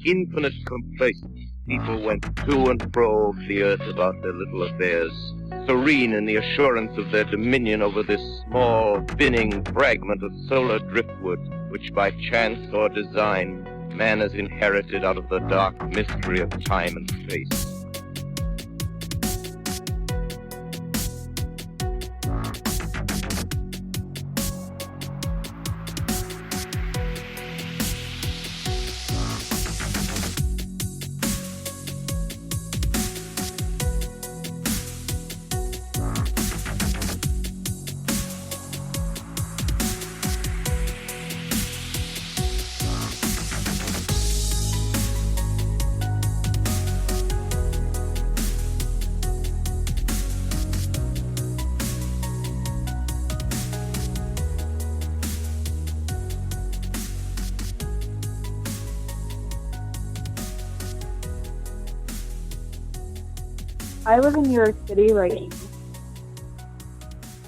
infinite complacence, people went to and fro the earth about their little affairs, serene in the assurance of their dominion over this small, spinning fragment of solar driftwood, which by chance or design man has inherited out of the dark mystery of time and space. I live in New York City right now,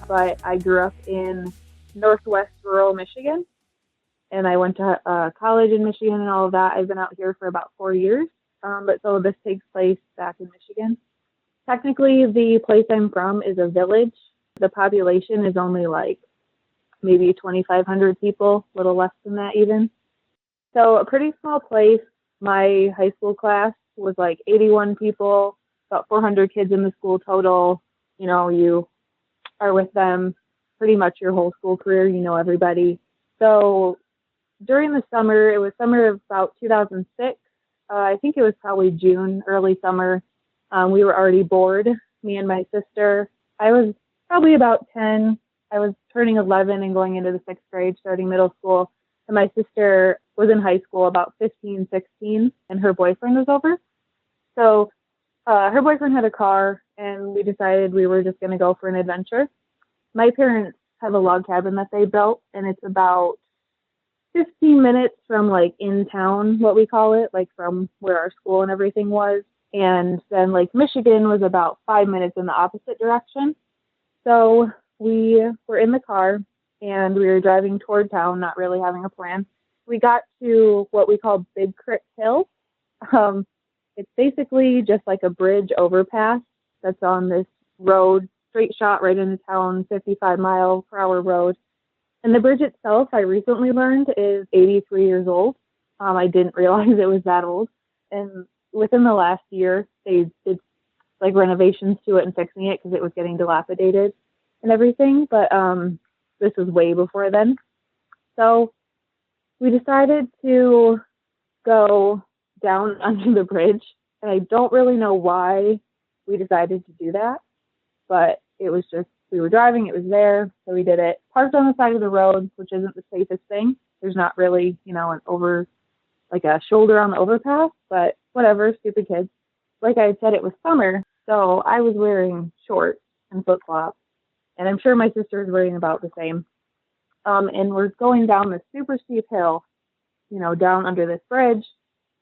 but I grew up in northwest rural Michigan, and I went to college in Michigan and all of that. I've been out here for about 4 years, but so this takes place back in Michigan. Technically, the place I'm from is a village. The population is only like maybe 2,500 people, a little less than that even. So a pretty small place. My high school class was like 81 people. About 400 kids in the school total. You know, you are with them pretty much your whole school career. You know everybody. So during the summer, it was summer of about 2006. I think it was probably June, early summer. We were already bored, me and my sister. I was probably about 10. I was turning 11 and going into the 6th grade, starting middle school. And my sister was in high school, about 15, 16, and her boyfriend was over. So her boyfriend had a car, and we decided we were just going to go for an adventure. My parents have a log cabin that they built, and it's about 15 minutes from, like, in town, what we call it, like, from where our school and everything was. And then, like, Michigan was about 5 minutes in the opposite direction. So we were in the car, and we were driving toward town, not really having a plan. We got to what we call Big Crit Hill. It's basically just like a bridge overpass that's on this road, straight shot right into town, 55-mile-per-hour road. And the bridge itself, I recently learned, is 83 years old. I didn't realize it was that old. And within the last year, they did like renovations to it and fixing it because it was getting dilapidated and everything. But this was way before then. So we decided to go down under the bridge, and I don't really know why we decided to do that, but it was just, we were driving, it was there, so we did it. Parked on the side of the road, which isn't the safest thing. There's not really, you know, like a shoulder on the overpass, but whatever, stupid kids. Like I said, it was summer, so I was wearing shorts and flip-flops, and I'm sure my sister was wearing about the same. And we're going down this super steep hill, you know, down under this bridge,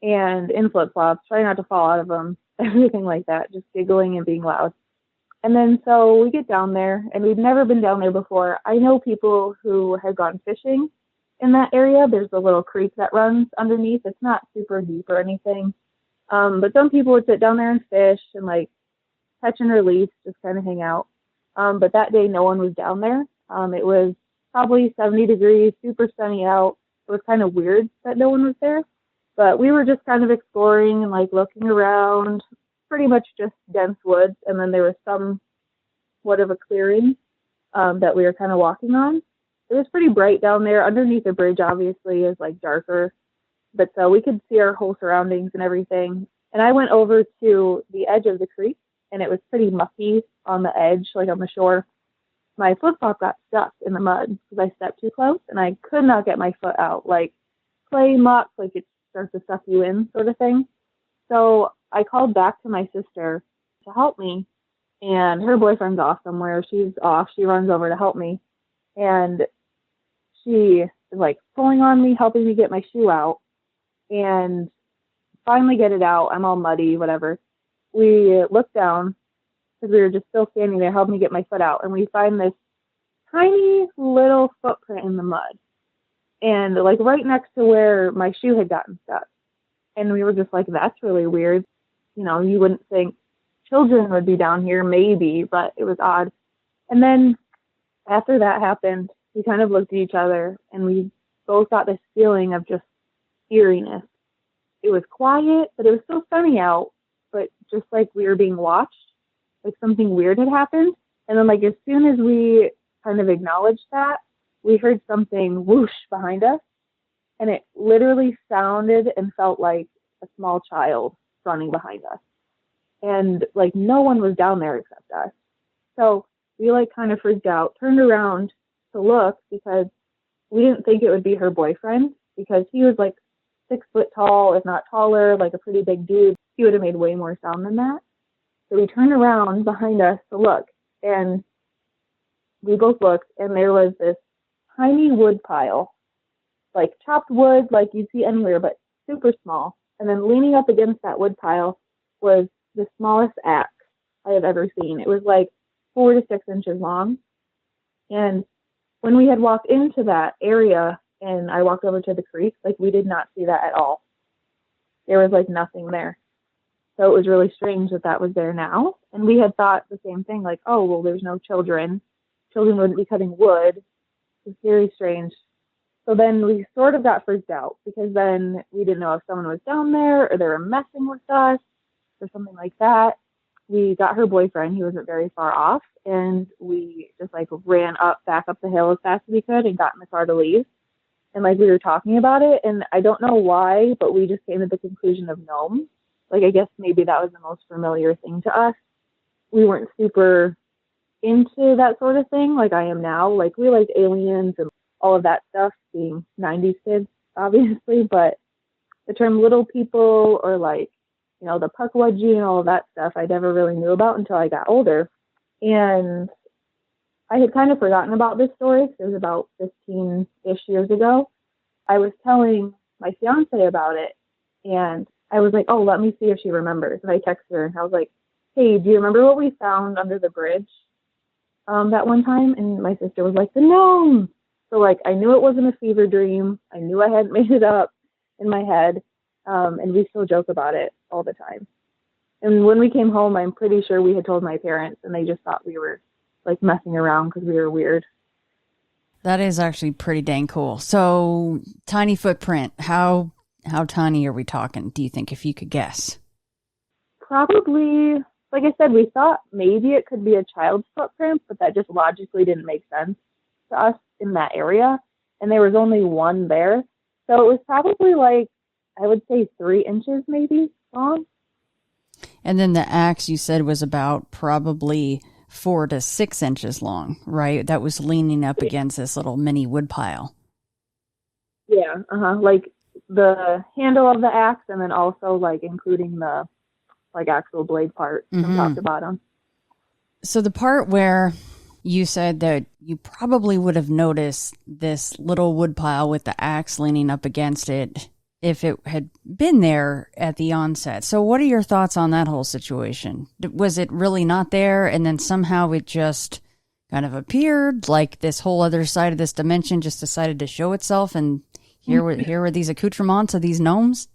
and in flip-flops, trying not to fall out of them, everything like that, just giggling and being loud. And then so we get down there, and we've never been down there before. I know people who have gone fishing in that area. There's a little creek that runs underneath. It's not super deep or anything. But some people would sit down there and fish and like catch and release, just kind of hang out. But that day, no one was down there. It was probably 70 degrees, super sunny out. It was kind of weird that no one was there. But we were just kind of exploring and like looking around, pretty much just dense woods. And then there was somewhat of a clearing that we were kind of walking on. It was pretty bright down there. Underneath the bridge, obviously, is like darker. But so we could see our whole surroundings and everything. And I went over to the edge of the creek, and it was pretty mucky on the edge, like on the shore. My flip-flop got stuck in the mud because I stepped too close, and I could not get my foot out. Like clay muck, like it starts to suck you in sort of thing. So I called back to my sister to help me, and her boyfriend's off somewhere. She's off. She runs over to help me, and she is like pulling on me, helping me get my shoe out, and finally get it out. I'm all muddy, whatever. We look down because we were just still standing there, helping me get my foot out, and we find this tiny little footprint in the mud. And like right next to where my shoe had gotten stuck. And we were just like, that's really weird. You know, you wouldn't think children would be down here, maybe, but it was odd. And then after that happened, we kind of looked at each other and we both got this feeling of just eeriness. It was quiet, but it was still sunny out, but just like we were being watched, like something weird had happened. And then like as soon as we kind of acknowledged that, we heard something whoosh behind us, and it literally sounded and felt like a small child running behind us. And like no one was down there except us. So we like kind of freaked out, turned around to look because we didn't think it would be her boyfriend, because he was like 6 foot tall, if not taller, like a pretty big dude. He would have made way more sound than that. So we turned around behind us to look, and we both looked, and there was this tiny wood pile, like chopped wood like you'd see anywhere, but super small. And then leaning up against that wood pile was the smallest axe I have ever seen. It was like 4 to 6 inches long. And when we had walked into that area and I walked over to the creek, like we did not see that at all. There was like nothing there. So it was really strange that that was there now. And we had thought the same thing, like, oh, well, there's no children. Children wouldn't be cutting wood. It's very strange. So then we sort of got freaked out, because then we didn't know if someone was down there or they were messing with us or something like that. We got her boyfriend. He wasn't very far off. And we just like ran back up the hill as fast as we could and got in the car to leave. And like we were talking about it, and I don't know why, but we just came to the conclusion of gnomes. Like, I guess maybe that was the most familiar thing to us. We weren't super into that sort of thing like I am now. Like, we liked aliens and all of that stuff, being 90s kids, obviously. But the term little people, or like, you know, the pukwudgie and all of that stuff, I never really knew about until I got older. And I had kind of forgotten about this story, because it was about 15-ish years ago. I was telling my fiance about it, and I was like, oh, let me see if she remembers. And I texted her, and I was like, hey, do you remember what we found under the bridge that one time? And my sister was like, the gnome. So, like, I knew it wasn't a fever dream. I knew I hadn't made it up in my head. And we still joke about it all the time. And when we came home, I'm pretty sure we had told my parents, and they just thought we were, like, messing around because we were weird. That is actually pretty dang cool. So, tiny footprint. How tiny are we talking, do you think, if you could guess? Probably, like I said, we thought maybe it could be a child's footprint, but that just logically didn't make sense to us in that area. And there was only one there. So it was probably like, I would say 3 inches maybe long. And then the axe you said was about probably 4 to 6 inches long, right? That was leaning up against this little mini wood pile. Yeah, like the handle of the axe, and then also like including the like actual blade part from top to bottom. So the part where you said that you probably would have noticed this little wood pile with the axe leaning up against it if it had been there at the onset. So what are your thoughts on that whole situation? Was it really not there, and then somehow it just kind of appeared, like this whole other side of this dimension just decided to show itself, and here were these accoutrements of these gnomes?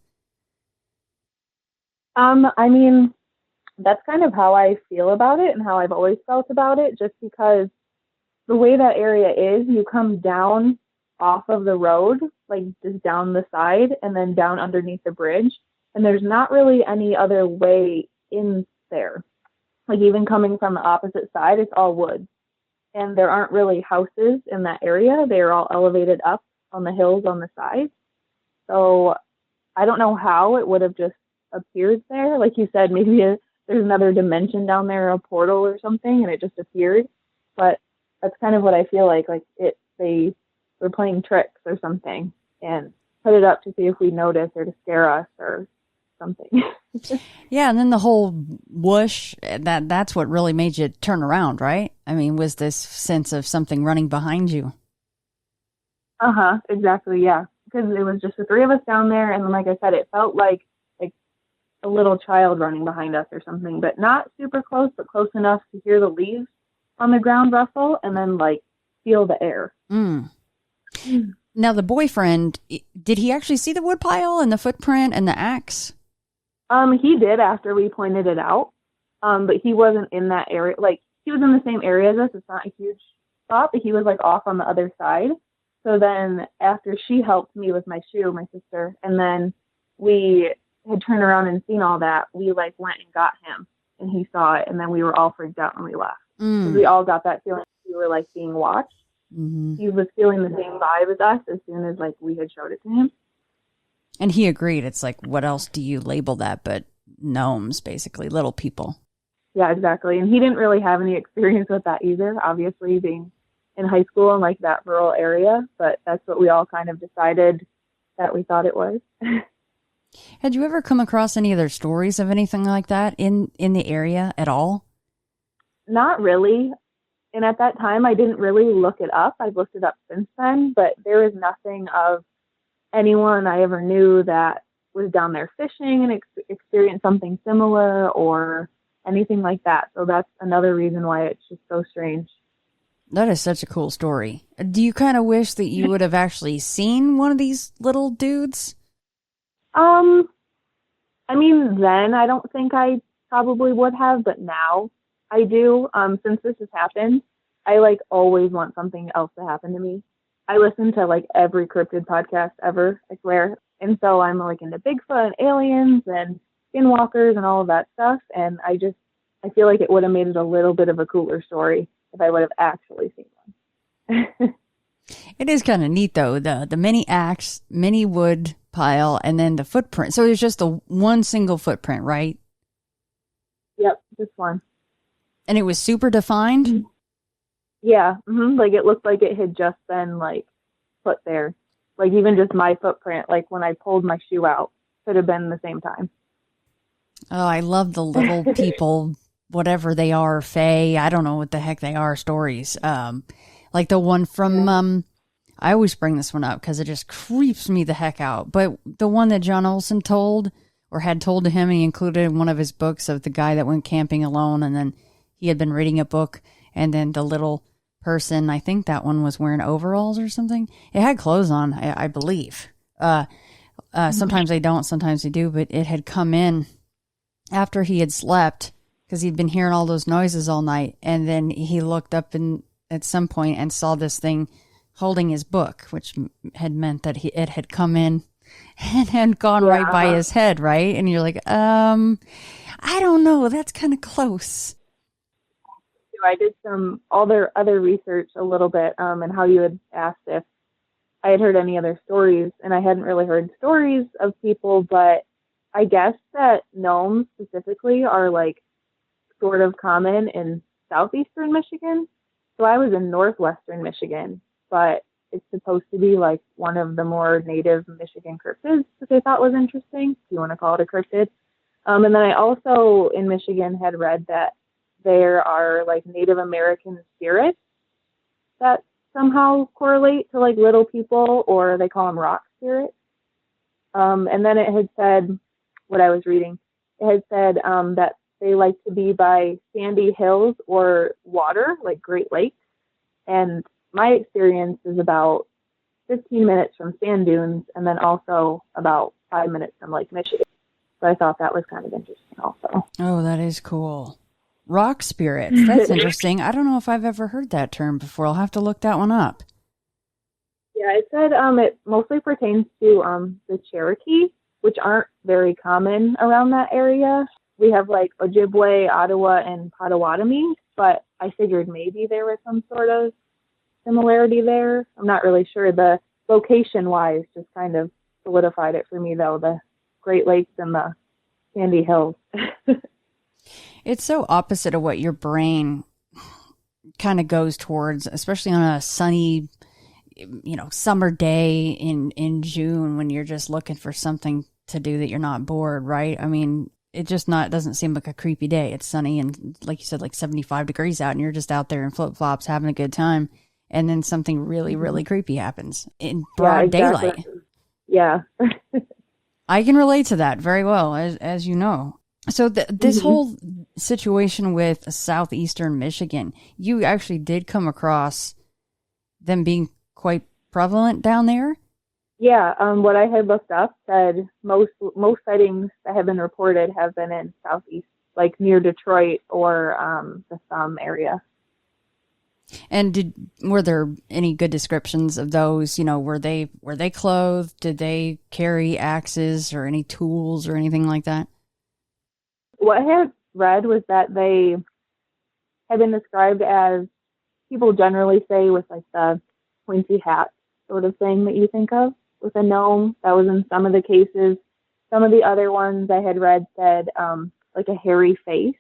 I mean, that's kind of how I feel about it and how I've always felt about it, just because the way that area is, you come down off of the road, like just down the side and then down underneath the bridge. And there's not really any other way in there. Like even coming from the opposite side, it's all wood. And there aren't really houses in that area. They're all elevated up on the hills on the side. So I don't know how it would have just appeared there. Like you said, maybe there's another dimension down there, a portal or something, and it just appeared. But that's kind of what I feel like they were playing tricks or something and put it up to see if we notice or to scare us or something. Yeah, and then the whole whoosh, that's what really made you turn around, right? I mean, was this sense of something running behind you? Exactly, yeah. Because it was just the three of us down there, and then, like I said, it felt like a little child running behind us or something, but not super close, but close enough to hear the leaves on the ground rustle and then like feel the air. Now, the boyfriend, did he actually see the woodpile and the footprint and the axe? He did after we pointed it out, but he wasn't in that area. Like, he was in the same area as us. It's not a huge spot, but he was, like, off on the other side. So then after she helped me with my shoe, my sister, and then we had turned around and seen all that, we, like, went and got him, and he saw it, and then we were all freaked out when we left. Because we all got that feeling we were, like, being watched. Mm-hmm. He was feeling the same vibe as us as soon as, like, we had showed it to him. And he agreed. It's like, what else do you label that but gnomes, basically, little people. Yeah, exactly. And he didn't really have any experience with that either, obviously, being in high school in, like, that rural area. But that's what we all kind of decided that we thought it was. Had you ever come across any other stories of anything like that in the area at all? Not really. And at that time, I didn't really look it up. I've looked it up since then, but there is nothing of anyone I ever knew that was down there fishing and experienced something similar or anything like that. So that's another reason why it's just so strange. That is such a cool story. Do you kind of wish that you would have actually seen one of these little dudes? I mean, then I don't think I probably would have, but now I do. Since this has happened, I, like, always want something else to happen to me. I listen to, like, every cryptid podcast ever, I swear. And so I'm, like, into Bigfoot and aliens and skinwalkers and all of that stuff. And I feel like it would have made it a little bit of a cooler story if I would have actually seen one. It is kind of neat, though, the mini axe, mini wood pile, and then the footprint. So it's just the one single footprint, right? Yep, just one. And it was super defined? Yeah, like it looked like it had just been, like, put there. Like, even just my footprint, like, when I pulled my shoe out, could have been the same time. Oh, I love the little people, whatever they are, Fae, I don't know what the heck they are, stories. Like the one from, I always bring this one up because it just creeps me the heck out. But the one that John Olson told, or had told to him, he included in one of his books of the guy that went camping alone, and then he had been reading a book, and then the little person, I think that one was wearing overalls or something. It had clothes on, I believe. Sometimes they don't, sometimes they do, but it had come in after he had slept because he'd been hearing all those noises all night, and then he looked up at some point and saw this thing holding his book, which had meant that it had come in and had gone right by his head, right? And you're like, I don't know, that's kind of close. I did some other research a little bit, and how you had asked if I had heard any other stories, and I hadn't really heard stories of people, but I guess that gnomes specifically are, like, sort of common in southeastern Michigan. So I was in northwestern Michigan, but it's supposed to be, like, one of the more native Michigan cryptids, which I thought was interesting, if you want to call it a cryptid. And then I also, in Michigan, had read that there are, like, Native American spirits that somehow correlate to, like, little people, or they call them rock spirits. And then it had said, what I was reading, it had said that they like to be by sandy hills or water, like Great Lakes. And my experience is about 15 minutes from sand dunes, and then also about 5 minutes from Lake Michigan. So I thought that was kind of interesting also. Oh, that is cool. Rock spirits. That's interesting. I don't know if I've ever heard that term before. I'll have to look that one up. Yeah, it said it mostly pertains to the Cherokee, which aren't very common around that area. We have, like, Ojibwe, Ottawa, and Potawatomi, but I figured maybe there was some sort of similarity there. I'm not really sure. The location-wise just kind of solidified it for me, though, the Great Lakes and the sandy hills. It's so opposite of what your brain kind of goes towards, especially on a sunny, summer day in June when you're just looking for something to do that you're not bored, right? I mean, it doesn't seem like a creepy day. It's sunny and, like you said, like 75 degrees out, and you're just out there in flip-flops having a good time. And then something really, really creepy happens in broad daylight. Yeah. I can relate to that very well, as you know. So this whole situation with southeastern Michigan, you actually did come across them being quite prevalent down there? Yeah, what I had looked up said most sightings that have been reported have been in southeast, like near Detroit or the Thumb area. And were there any good descriptions of those? You know, were they clothed? Did they carry axes or any tools or anything like that? What I had read was that they have been described as people generally say with like the pointy hat sort of thing that you think of with a gnome. That was in some of the cases. Some of the other ones I had read said like a hairy face,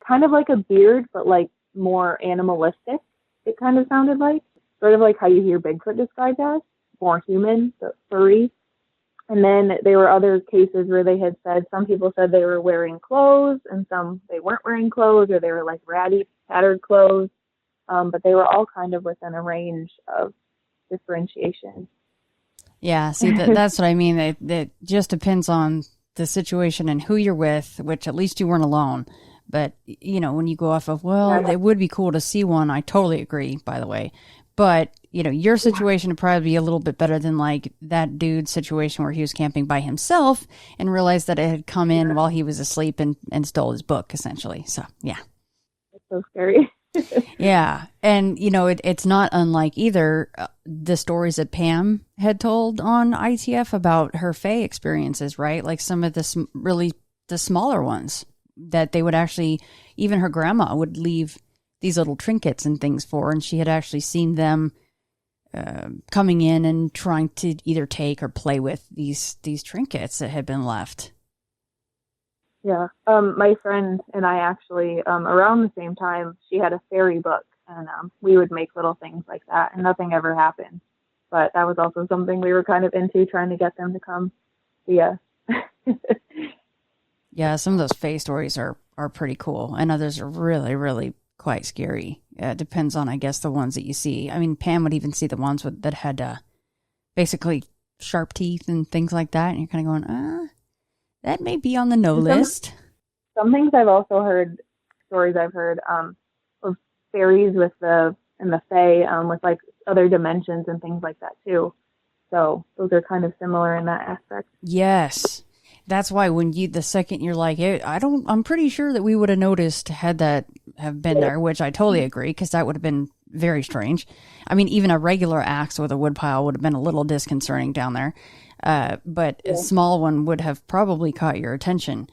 kind of like a beard, but like more animalistic. It kind of sounded like, sort of like how you hear Bigfoot described as, more human, but furry. And then there were other cases where they had said, some people said they were wearing clothes and some they weren't wearing clothes, or they were like ratty, tattered clothes. But they were all kind of within a range of differentiation. Yeah, see, that's what I mean. It just depends on the situation and who you're with, which at least you weren't alone. But, you know, when you go off of, well, it would be cool to see one, I totally agree, by the way. But, you know, your situation would probably be a little bit better than, like, that dude's situation where he was camping by himself and realized that it had come in while he was asleep and stole his book, essentially. So, yeah. It's so scary. Yeah. And, you know, it's not unlike either the stories that Pam had told on ITF about her Fae experiences, right? Like some of the smaller ones that they would actually, even her grandma would leave these little trinkets and things for, and she had actually seen them coming in and trying to either take or play with these trinkets that had been left. Yeah. My friend and I actually, around the same time, she had a fairy book, and we would make little things like that, and nothing ever happened. But that was also something we were kind of into, trying to get them to come see us. Yeah, some of those Fae stories are pretty cool, and others are really, really quite scary. It depends on, I guess, the ones that you see. I mean, Pam would even see the ones that had basically sharp teeth and things like that, and you're kind of going, that may be on the no list. Some things I've also heard, stories I've heard of fairies with the Fae, with like other dimensions and things like that too. So those are kind of similar in that aspect. Yes. That's why when the second you're like, I'm pretty sure that we would have noticed had that have been there, which I totally agree, because that would have been very strange. I mean, even a regular axe with a woodpile would have been a little disconcerting down there. But a small one would have probably caught your attention.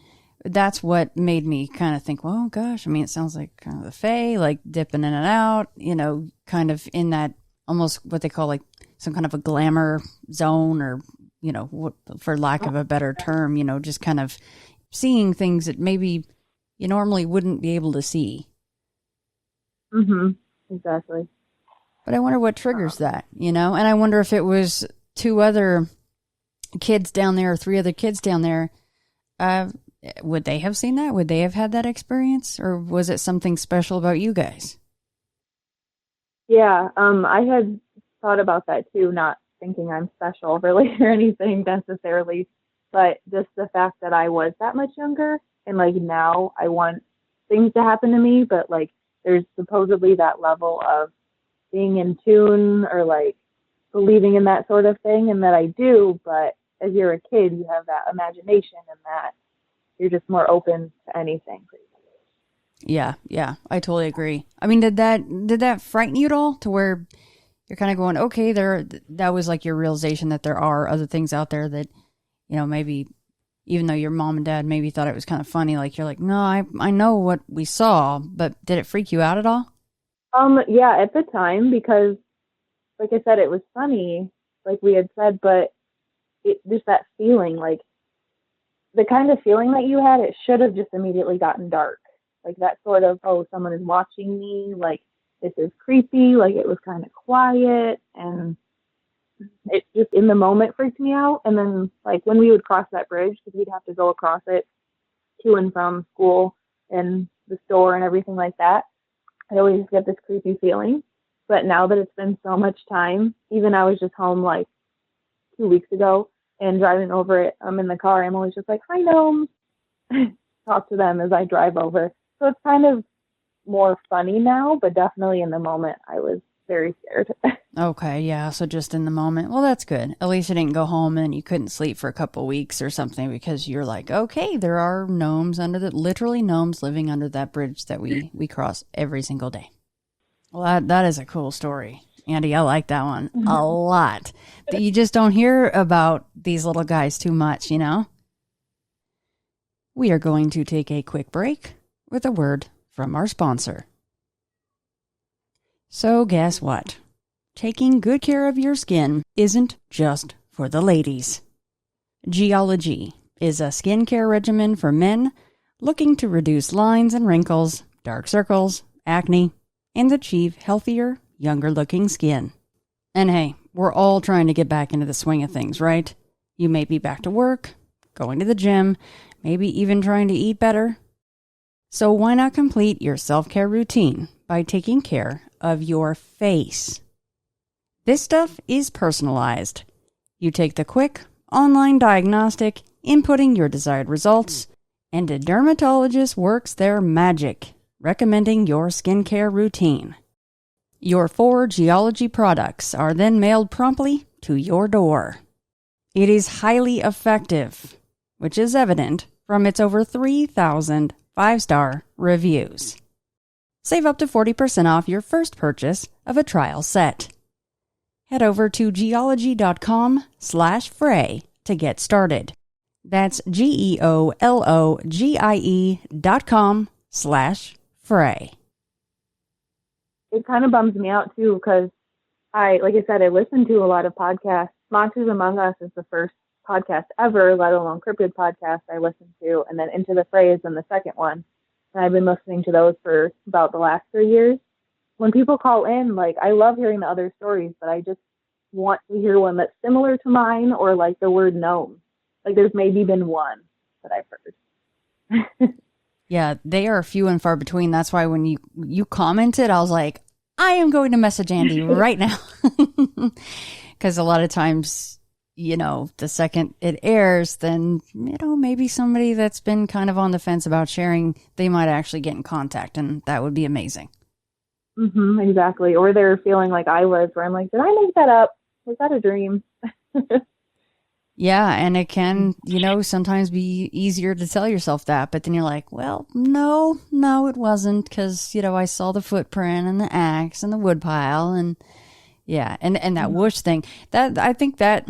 That's what made me kind of think, well, gosh, I mean, it sounds like kind of the Fae, like dipping in and out, you know, kind of in that almost what they call like some kind of a glamour zone, or, you know, for lack of a better term, you know, just kind of seeing things that maybe you normally wouldn't be able to see. Mm-hmm. Exactly. But I wonder what triggers that, you know, and I wonder if it was 2 other kids down there or 3 other kids down there, would they have seen that? Would they have had that experience? Or was it something special about you guys? Yeah, I had thought about that too, not thinking I'm special really or anything necessarily, but just the fact that I was that much younger, and like now I want things to happen to me, but like there's supposedly that level of being in tune or like believing in that sort of thing, and that I do, but as you're a kid, you have that imagination and that you're just more open to anything. Yeah, I totally agree. I mean, did that frighten you at all, to where you're kind of going, okay, that was like your realization that there are other things out there that, you know, maybe even though your mom and dad maybe thought it was kind of funny, like you're like, no, I know what we saw, but did it freak you out at all? Yeah, at the time, because like I said, it was funny, like we had said, but just that feeling, like the kind of feeling that you had, it should have just immediately gotten dark. Like that sort of, oh, someone is watching me, like this is creepy, like it was kind of quiet, and it just in the moment freaked me out. And then like when we would cross that bridge, because we'd have to go across it to and from school and the store and everything like that, I always get this creepy feeling. But now that it's been so much time, even I was just home like 2 weeks ago and driving over it, I'm in the car, I'm always just like, hi, Gnomes. Talk to them as I drive over. So it's kind of more funny now, but definitely in the moment I was very scared. Okay, yeah, so just in the moment. Well, that's good. At least you didn't go home and you couldn't sleep for a couple weeks or something because you're like, okay, there are gnomes literally gnomes living under that bridge that we cross every single day. Well, that is a cool story. Andy, I like that one a lot. You just don't hear about these little guys too much, you know? We are going to take a quick break with a word from our sponsor. So guess what? Taking good care of your skin isn't just for the ladies. Geology is a skincare regimen for men looking to reduce lines and wrinkles, dark circles, acne, and achieve healthier, younger-looking skin. And hey, we're all trying to get back into the swing of things, right? You may be back to work, going to the gym, maybe even trying to eat better. So why not complete your self-care routine by taking care of your face? This stuff is personalized. You take the quick, online diagnostic, inputting your desired results, and a dermatologist works their magic, recommending your skincare routine. Your 4 Geology products are then mailed promptly to your door. It is highly effective, which is evident from its over 3,000 5-star reviews. Save up to 40% off your first purchase of a trial set. Head over to geology.com/fray to get started. That's geologie.com/fray. It kind of bums me out too because like I said, I listen to a lot of podcasts. Monsters Among Us is the first podcast ever, let alone cryptid podcast I listened to, and then Into the Fray is in the second one. And I've been listening to those for about the last 3 years. When people call in, like, I love hearing the other stories, but I just want to hear one that's similar to mine or like the word gnome. Like there's maybe been one that I've heard. Yeah, they are few and far between. That's why when you commented, I was like, I am going to message Andy right now. Because a lot of times, you know, the second it airs, then, you know, maybe somebody that's been kind of on the fence about sharing, they might actually get in contact, and that would be amazing. Exactly. Or they're feeling like I was, where I'm like, did I make that up? Was that a dream? Yeah, and it can, you know, sometimes be easier to tell yourself that, but then you're like, well, no, it wasn't, because, you know, I saw the footprint and the axe and the wood pile, and yeah, and that whoosh thing, that I think that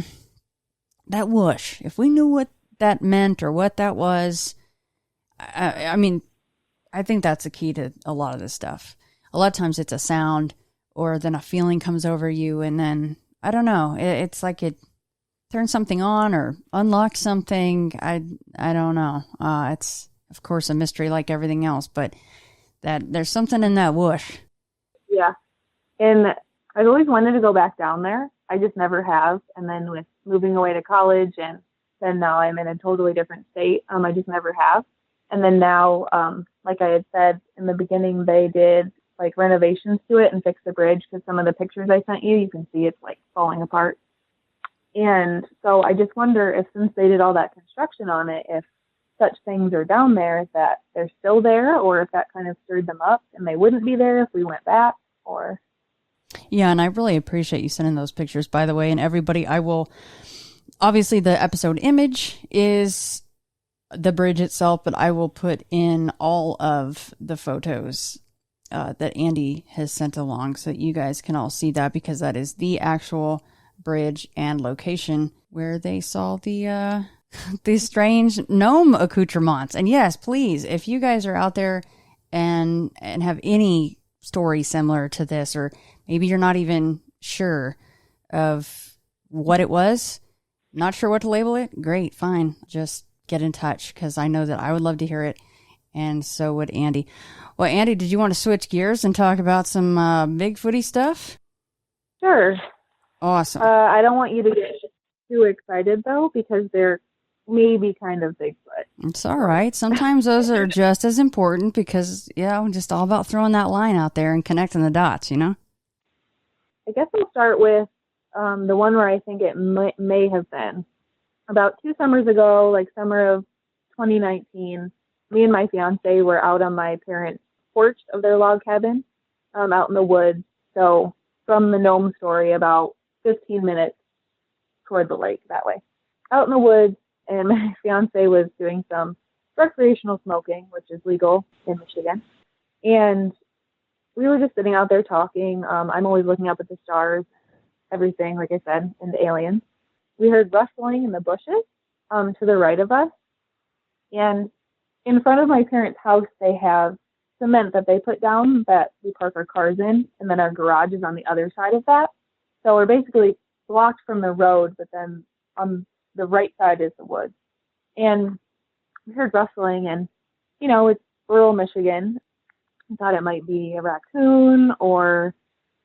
whoosh, if we knew what that meant or what that was, I mean, I think that's the key to a lot of this stuff. A lot of times it's a sound, or then a feeling comes over you, and then, I don't know, it's like it turns something on or unlocks something. I don't know. It's, of course, a mystery like everything else, but that there's something in that whoosh. Yeah. And I've always wanted to go back down there. I just never have. And then with moving away to college, and then now I'm in a totally different state, I just never have. And then now, like I had said in the beginning, they did like renovations to it and fixed the bridge, because some of the pictures I sent you can see it's like falling apart. And so I just wonder if, since they did all that construction on it, if such things are down there, that they're still there, or if that kind of stirred them up and they wouldn't be there if we went back, or... Yeah, and I really appreciate you sending those pictures, by the way. And everybody, I will... Obviously, the episode image is the bridge itself, but I will put in all of the photos that Andy has sent along so that you guys can all see that, because that is the actual bridge and location where they saw the these strange gnome accoutrements. And yes, please, if you guys are out there and have any story similar to this, or maybe you're not even sure of what it was, not sure what to label it, great, fine, just get in touch, because I know that I would love to hear it, and so would Andy. Well, Andy, did you want to switch gears and talk about some Bigfooty stuff? Sure. Awesome. I don't want you to get too excited, though, because they're maybe kind of Bigfoot. It's all right. Sometimes those are just as important, because, yeah, I'm just all about throwing that line out there and connecting the dots, you know? I guess I'll start with the one where I think it may have been. About 2 summers ago, like summer of 2019, me and my fiance were out on my parents' porch of their log cabin out in the woods. So from the gnome story, about 15 minutes toward the lake that way. Out in the woods, and my fiance was doing some recreational smoking, which is legal in Michigan. And we were just sitting out there talking. I'm always looking up at the stars, everything, like I said, and the aliens. We heard rustling in the bushes to the right of us. And in front of my parents' house, they have cement that they put down that we park our cars in, and then our garage is on the other side of that. So we're basically blocked from the road, but then on the right side is the woods. And we heard rustling, and, you know, it's rural Michigan. I thought it might be a raccoon or,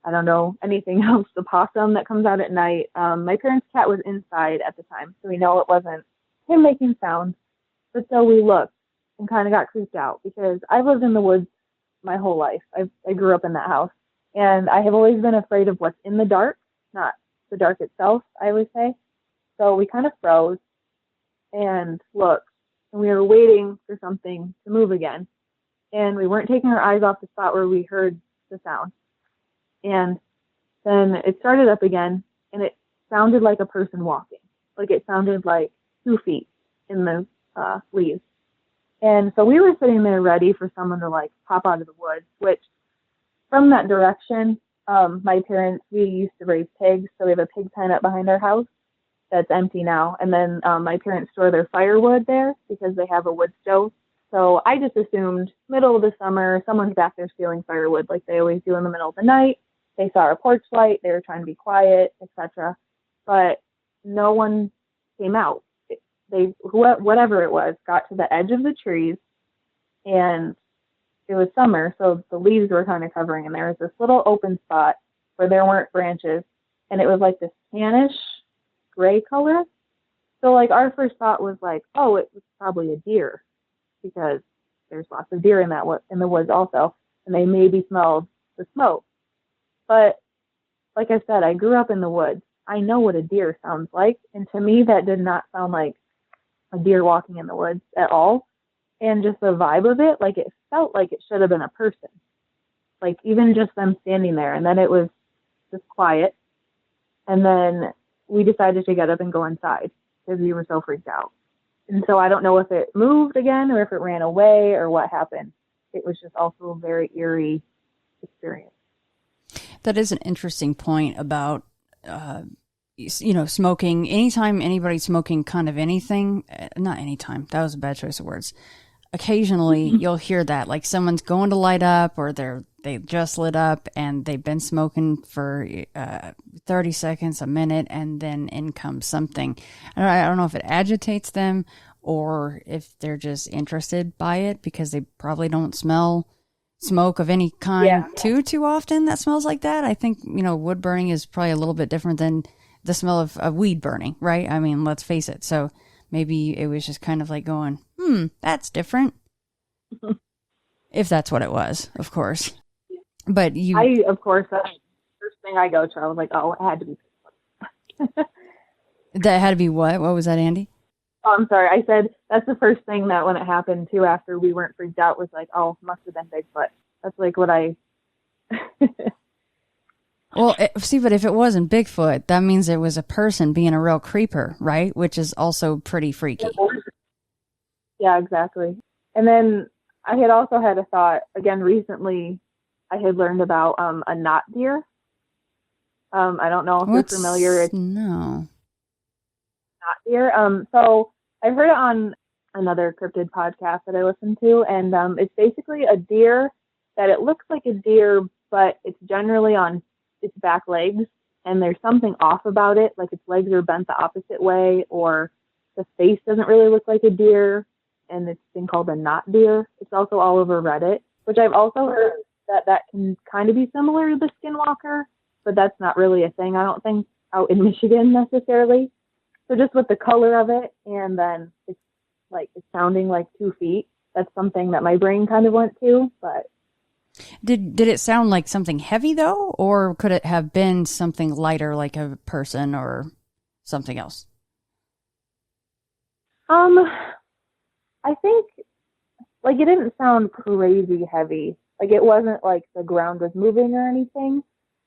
I don't know, anything else, the possum that comes out at night. My parents' cat was inside at the time, so we know it wasn't him making sounds. But so we looked and kind of got creeped out, because I've lived in the woods my whole life. I grew up in that house, and I have always been afraid of what's in the dark, not the dark itself, I would say. So we kind of froze and looked, and we were waiting for something to move again. And we weren't taking our eyes off the spot where we heard the sound. And then it started up again, and it sounded like a person walking. Like it sounded like 2 feet in the leaves. And so we were sitting there ready for someone to like pop out of the woods, which from that direction, my parents, we used to raise pigs. So we have a pig pen up behind our house that's empty now. And then my parents store their firewood there because they have a wood stove. So I just assumed middle of the summer, someone's back there stealing firewood like they always do in the middle of the night. They saw our porch light, they were trying to be quiet, etc. But no one came out. Whatever it was, got to the edge of the trees, and it was summer, so the leaves were kind of covering, and there was this little open spot where there weren't branches, and it was like this tannish gray color. So like our first thought was like, oh, it was probably a deer, because there's lots of deer in the woods also, and they maybe smelled the smoke. But like I said, I grew up in the woods. I know what a deer sounds like, and to me that did not sound like a deer walking in the woods at all. And just the vibe of it, like it felt like it should have been a person. Like even just them standing there, and then it was just quiet. And then we decided to get up and go inside because we were so freaked out. And so I don't know if it moved again or if it ran away or what happened. It was just also a very eerie experience. That is an interesting point about, smoking. Anytime anybody's smoking kind of anything, not anytime, that was a bad choice of words. Occasionally you'll hear that, like someone's going to light up, or they just lit up and they've been smoking for 30 seconds, a minute, and then in comes something. I don't know if it agitates them or if they're just interested by it because they probably don't smell smoke of any kind too often that smells like that. I think, wood burning is probably a little bit different than the smell of weed burning, right? I mean, let's face it. So maybe it was just kind of like going, that's different. If that's what it was, of course. But of course, that's the first thing I go to. I was like, oh, it had to be Bigfoot. That had to be what? What was that, Andy? Oh, I'm sorry. I said that's the first thing that when it happened too, after we weren't freaked out, was like, oh, must have been Bigfoot. That's like what I. Well, but if it wasn't Bigfoot, that means it was a person being a real creeper, right? Which is also pretty freaky. Yeah, exactly. And then I had also had a thought, again, recently I had learned about a knot deer. I don't know if you're familiar. No. Knot deer. So I heard it on another cryptid podcast that I listened to, and it's basically a deer that it looks like a deer, but it's generally on its back legs, and there's something off about it, like its legs are bent the opposite way, or the face doesn't really look like a deer, and it's been called a knot deer. It's also all over Reddit, which I've also heard that can kind of be similar to the skinwalker, but that's not really a thing, I don't think, out in Michigan necessarily. So just with the color of it, and then it's sounding like 2 feet, that's something that my brain kind of went to, but Did it sound like something heavy, though? Or could it have been something lighter, like a person or something else? I think, like, it didn't sound crazy heavy. Like, it wasn't like the ground was moving or anything,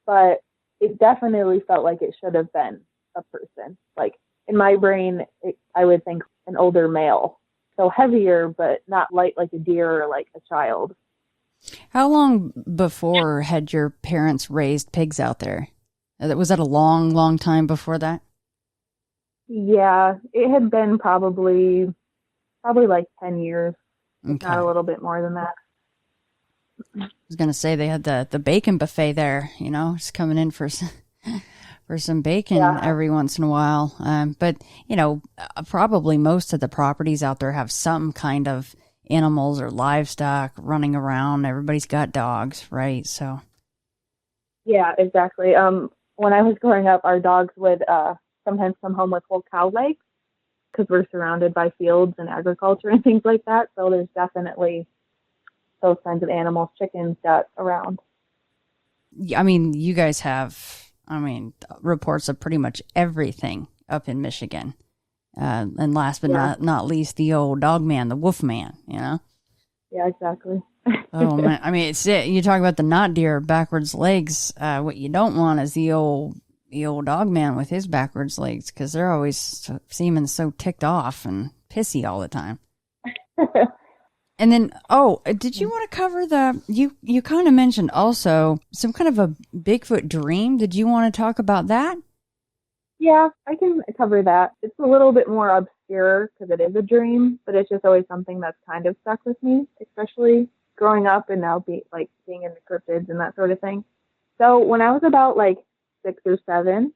but it definitely felt like it should have been a person. Like in my brain, I would think an older male. So heavier, but not light like a deer or like a child. How long before had your parents raised pigs out there? Was that a long, long time before that? Yeah, it had been probably like 10 years, Okay. not a little bit more than that. I was going to say they had the bacon buffet there, just coming in for some bacon every once in a while. But, probably most of the properties out there have some kind of animals or livestock running around. Everybody's got dogs, right? So. Yeah, exactly. When I was growing up, our dogs would sometimes come home with whole cow legs because we're surrounded by fields and agriculture and things like that. So there's definitely those kinds of animals, chickens, ducks around. I mean, you guys have, reports of pretty much everything up in Michigan. And last but not least, the old dog man, the wolf man, Yeah, exactly. Oh, man. I mean, you talk about the not deer backwards legs. What you don't want is the old dog man with his backwards legs, because they're always seeming so ticked off and pissy all the time. And then, did you want to cover you kind of mentioned also some kind of a Bigfoot dream. Did you want to talk about that? Yeah, I can cover that. It's a little bit more obscure because it is a dream, but it's just always something that's kind of stuck with me, especially growing up and now being in the cryptids and that sort of thing. So when I was about 6 or 7,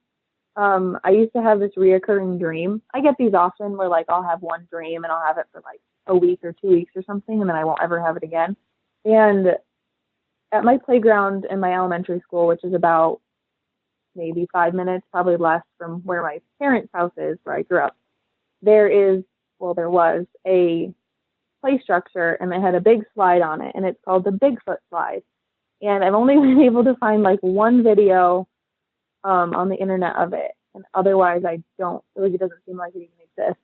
I used to have this reoccurring dream. I get these often where I'll have one dream and I'll have it for a week or 2 weeks or something, and then I won't ever have it again. And at my playground in my elementary school, which is about maybe 5 minutes, probably less from where my parents' house is, where I grew up, there was a play structure, and it had a big slide on it, and it's called the Bigfoot slide. And I've only been able to find one video on the internet of it, and otherwise it doesn't seem like it even exists.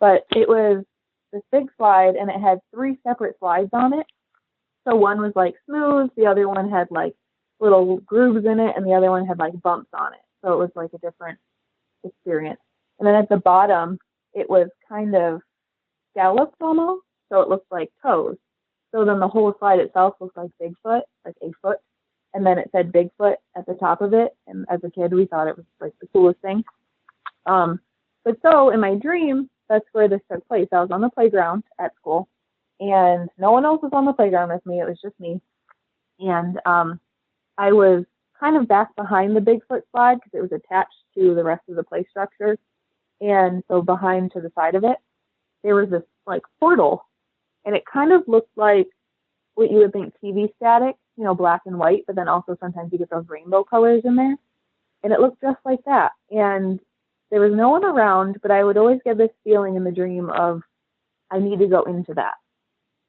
But it was this big slide, and it had 3 separate slides on it. So one was smooth, the other one had little grooves in it, and the other one had bumps on it. So it was a different experience. And then at the bottom, it was kind of scalloped almost, so it looked like toes. So then the whole slide itself looked like Bigfoot, like a foot. And then it said Bigfoot at the top of it. And as a kid, we thought it was the coolest thing. But so in my dream, that's where this took place. I was on the playground at school, and no one else was on the playground with me. It was just me. And I was kind of back behind the Bigfoot slide because it was attached to the rest of the play structure. And so behind to the side of it, there was this portal, and it kind of looked like what you would think TV static, black and white, but then also sometimes you get those rainbow colors in there. And it looked just like that. And there was no one around, but I would always get this feeling in the dream of, I need to go into that.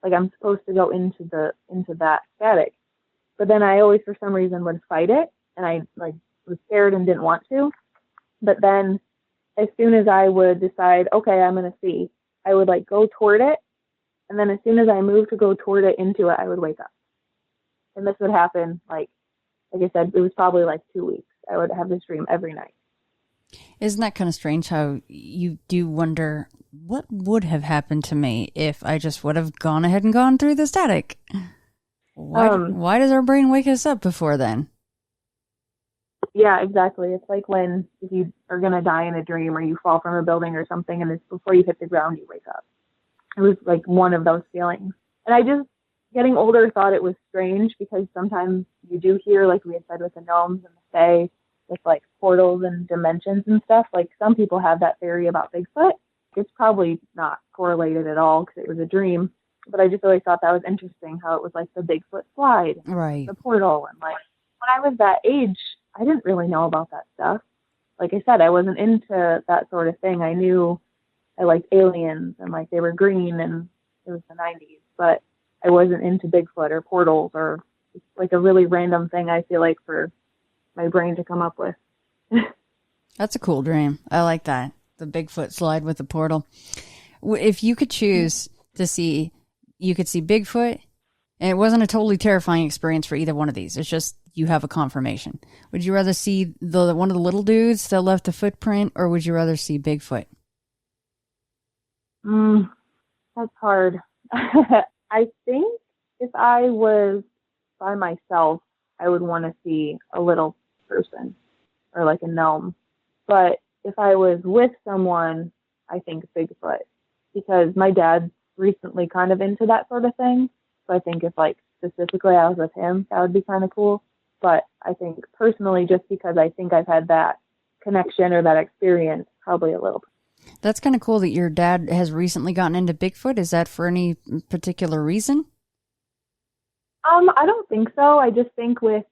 I'm supposed to go into that static. But then I always, for some reason, would fight it, and I was scared and didn't want to. But then as soon as I would decide, okay, I'm going to see, I would go toward it. And then as soon as I moved to go toward it, into it, I would wake up. And this would happen, like I said, it was probably 2 weeks. I would have this dream every night. Isn't that kind of strange how you do wonder what would have happened to me if I just would have gone ahead and gone through the static? Why does our brain wake us up before then? Yeah, exactly. It's like if you are going to die in a dream or you fall from a building or something, and it's before you hit the ground, you wake up. It was one of those feelings. And I just, getting older, thought it was strange because sometimes you do hear, like we had said with the Gnomes and the Fae, with portals and dimensions and stuff. Some people have that theory about Bigfoot. It's probably not correlated at all because it was a dream. But I just always thought that was interesting how it was the Bigfoot slide, right? The portal. And when I was that age, I didn't really know about that stuff. Like I said, I wasn't into that sort of thing. I knew I liked aliens and they were green, and it was the 90s. But I wasn't into Bigfoot or portals, or it's a really random thing, I feel for my brain to come up with. That's a cool dream. I like that. The Bigfoot slide with the portal. If you could choose to see, you could see Bigfoot, and it wasn't a totally terrifying experience for either one of these. It's just you have a confirmation. Would you rather see the one of the little dudes that left the footprint, or would you rather see Bigfoot? That's hard. I think if I was by myself, I would want to see a little person or like a gnome. But if I was with someone, I think Bigfoot, because my dad's recently kind of into that sort of thing. So I think if like specifically I was with him, that would be kind of cool. But I think personally, just because I think I've had that connection or that experience, probably a little. That's kind of cool that your dad has recently gotten into Bigfoot. Is that for any particular reason? I don't think so. I just think with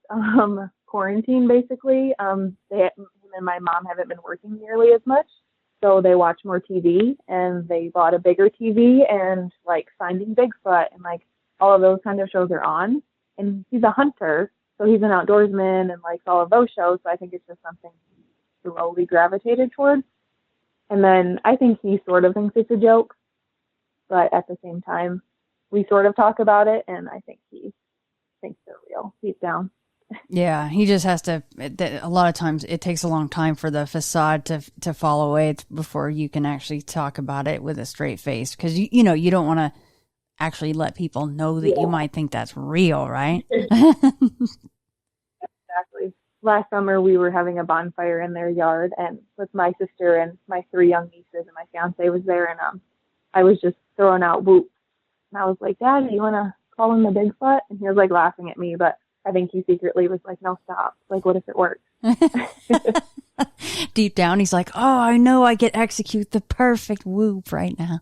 quarantine, basically, him and my mom haven't been working nearly as much. So they watch more TV, and they bought a bigger TV, and like Finding Bigfoot and like all of those kind of shows are on. And he's a hunter, so he's an outdoorsman and likes all of those shows. So I think it's just something he slowly gravitated towards. And then I think he sort of thinks it's a joke, but at the same time, we sort of talk about it, and I think he thinks they're real deep down. Yeah, he just has to. A lot of times, it takes a long time for the facade to fall away before you can actually talk about it with a straight face, because you know you don't want to actually let people know that you might think that's real, right? Exactly. Last summer, we were having a bonfire in their yard, and with my sister and my 3 young nieces, and my fiance was there, and I was just throwing out whoops, and I was like, "Dad, you want to call him the Bigfoot?" And he was like laughing at me, but I think he secretly was like, "No, stop. Like, what if it works?" Deep down, he's like, "Oh, I know I could execute the perfect whoop right now."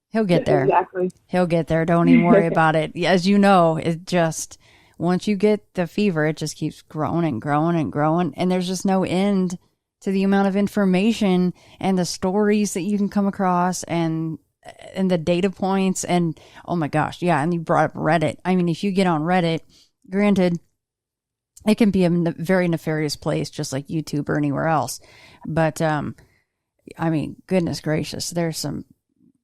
He'll get there. Exactly. He'll get there. Don't even worry about it. As you know, it just, once you get the fever, it just keeps growing and growing and growing. And there's just no end to the amount of information and the stories that you can come across and the data points. And oh my gosh. Yeah. And you brought up Reddit. I mean, if you get on Reddit, granted, it can be a very nefarious place, just like YouTube or anywhere else. But, I mean, goodness gracious, there's some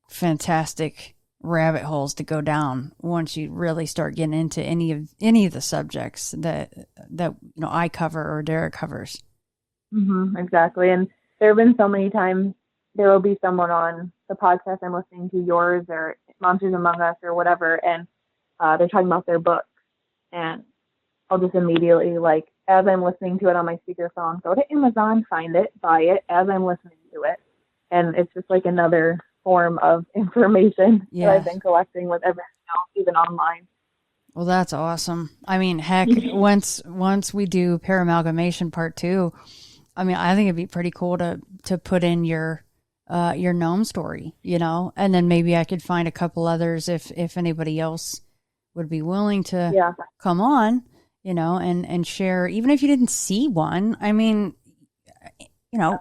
fantastic rabbit holes to go down once you really start getting into any of the subjects that I cover or Derek covers. Exactly. And there have been so many times there will be someone on the podcast I'm listening to, yours or Monsters Among Us or whatever, and they're talking about their books, and I'll just immediately, like, as I'm listening to it on my speakerphone, go to Amazon, find it, buy it as I'm listening to it, and it's just like another form of information that I've been collecting with everything else, even online. Well, that's awesome. I mean, heck, once we do Paramalgamation Part 2, I mean, I think it'd be pretty cool to put in your gnome story, and then maybe I could find a couple others if anybody else would be willing to come on, and share, even if you didn't see one. I mean,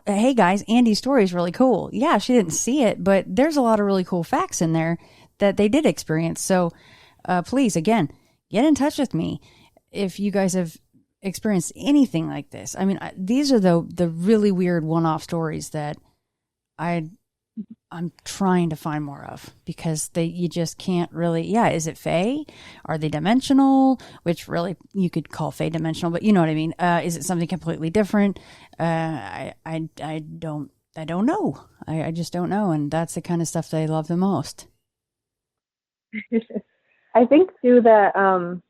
hey guys, Andy's story is really cool. Yeah, she didn't see it, but there's a lot of really cool facts in there that they did experience. So please, again, get in touch with me if you guys have experienced anything like this. I mean, these are the really weird one-off stories that I'm trying to find more of, because you just can't really, is it Fae? Are they dimensional? Which really you could call Fae dimensional, but you know what I mean? Is it something completely different? I don't know. I just don't know. And that's the kind of stuff that I love the most. I think too that,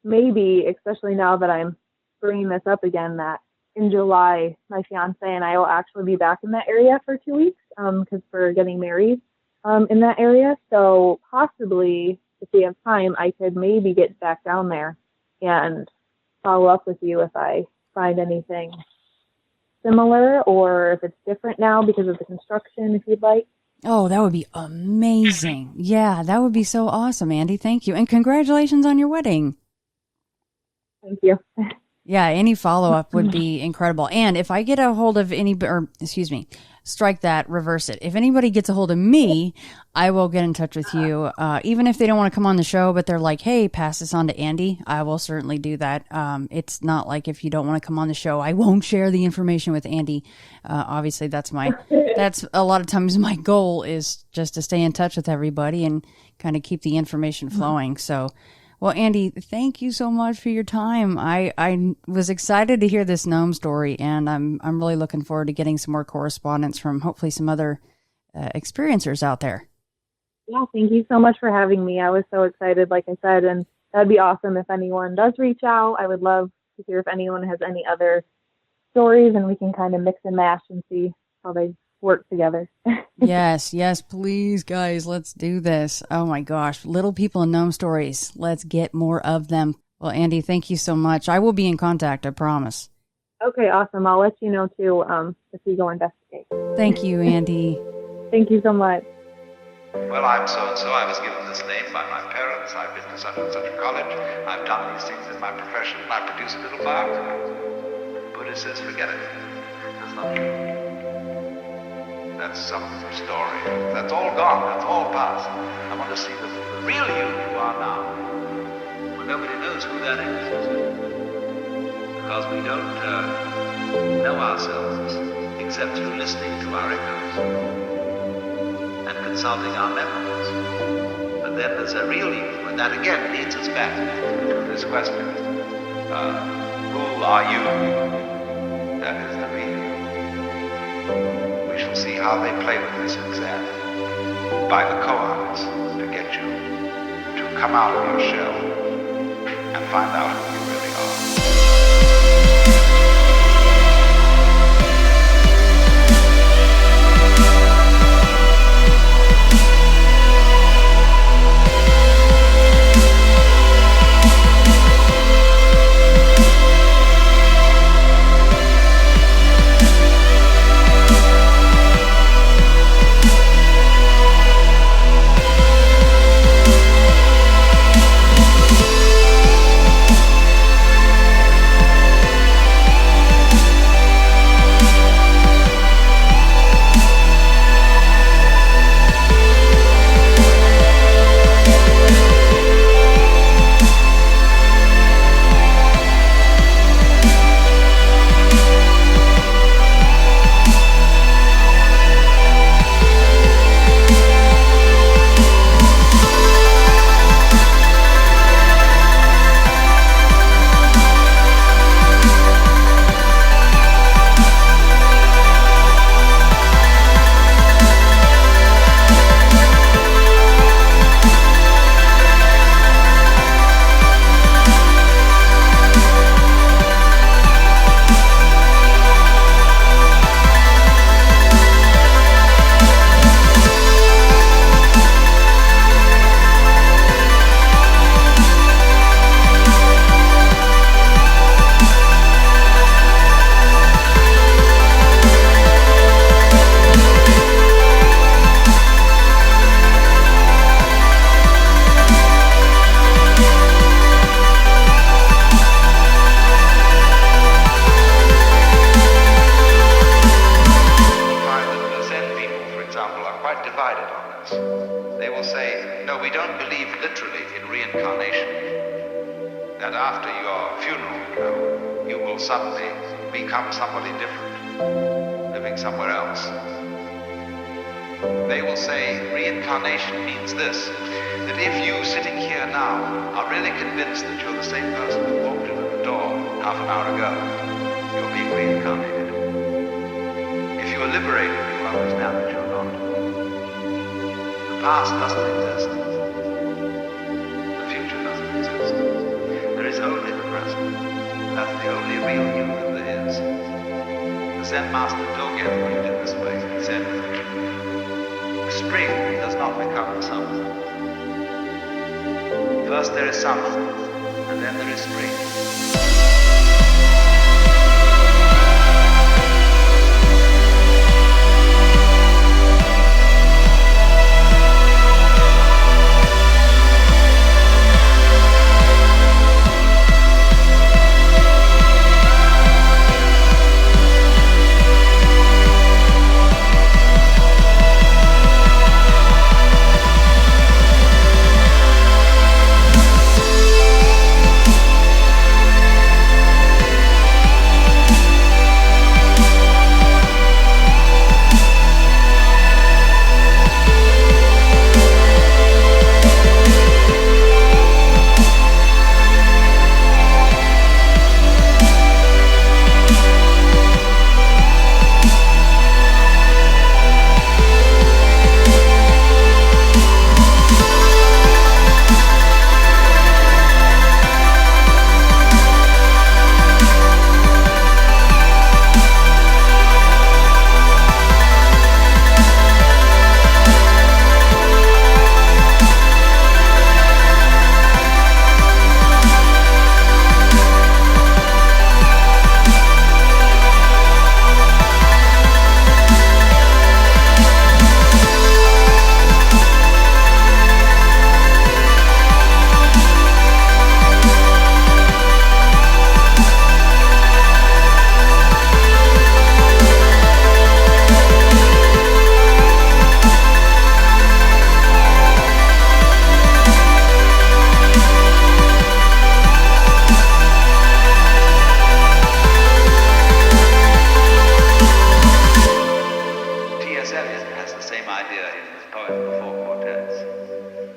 maybe, especially now that I'm bringing this up again, that in July, my fiance and I will actually be back in that area for 2 weeks, because we're getting married in that area. So possibly, if we have time, I could maybe get back down there and follow up with you if I find anything similar, or if it's different now because of the construction, if you'd like. Oh, that would be amazing. Yeah, that would be so awesome, Andy. Thank you. And congratulations on your wedding. Thank you. Yeah, any follow-up would be incredible. And if I get a hold of strike that, reverse it. If anybody gets a hold of me, I will get in touch with you. Even if they don't want to come on the show, but they're like, hey, pass this on to Andy, I will certainly do that. It's not like if you don't want to come on the show, I won't share the information with Andy. Obviously, that's a lot of times my goal is just to stay in touch with everybody and kind of keep the information flowing. So, Well, Andy, thank you so much for your time. I was excited to hear this gnome story, and I'm really looking forward to getting some more correspondence from hopefully some other experiencers out there. Yeah, thank you so much for having me. I was so excited, like I said, and that'd be awesome if anyone does reach out. I would love to hear if anyone has any other stories, and we can kind of mix and match and see how they work together. Yes, please, guys, let's do this. Oh my gosh, little people and gnome stories. Let's get more of them. Well, Andy, thank you so much. I will be in contact, I promise. Okay, awesome. I'll let you know too if we go investigate. Thank you, Andy. Thank you so much. Well, I'm so-and-so. I was given this name by my parents. I've been to such and such a college. I've done these things in my profession. I produce a little biography. Buddha says, forget it. That's not true. That's some story. That's all gone. That's all past. I want to see the real you are now. Well, nobody knows who that is. Because we don't know ourselves except through listening to our echoes and consulting our memories. But then there's a real you, and that again leads us back to this question. Who are you? That is the real you. We shall see how they play with this exam by the koans to get you to come out of your shell and find out who you really are.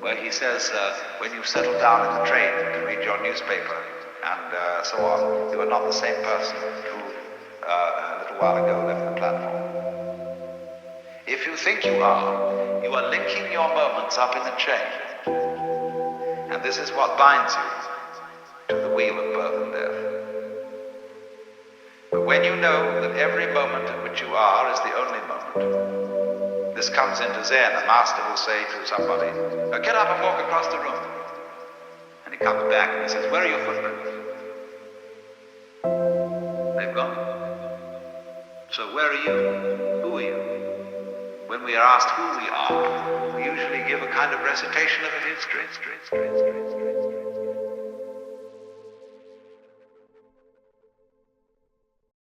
where he says, when you settle down in the train to read your newspaper and so on, you are not the same person who a little while ago left the platform. If you think you are linking your moments up in a chain. And this is what binds you to the wheel of birth and death. But when you know that every moment in which you are is the only moment, this comes into Zen. The master will say to somebody, get up and walk across the room. And he comes back and he says, where are your footprints? They've gone. So where are you? Who are you? When we are asked who we are, we usually give a kind of recitation of a history.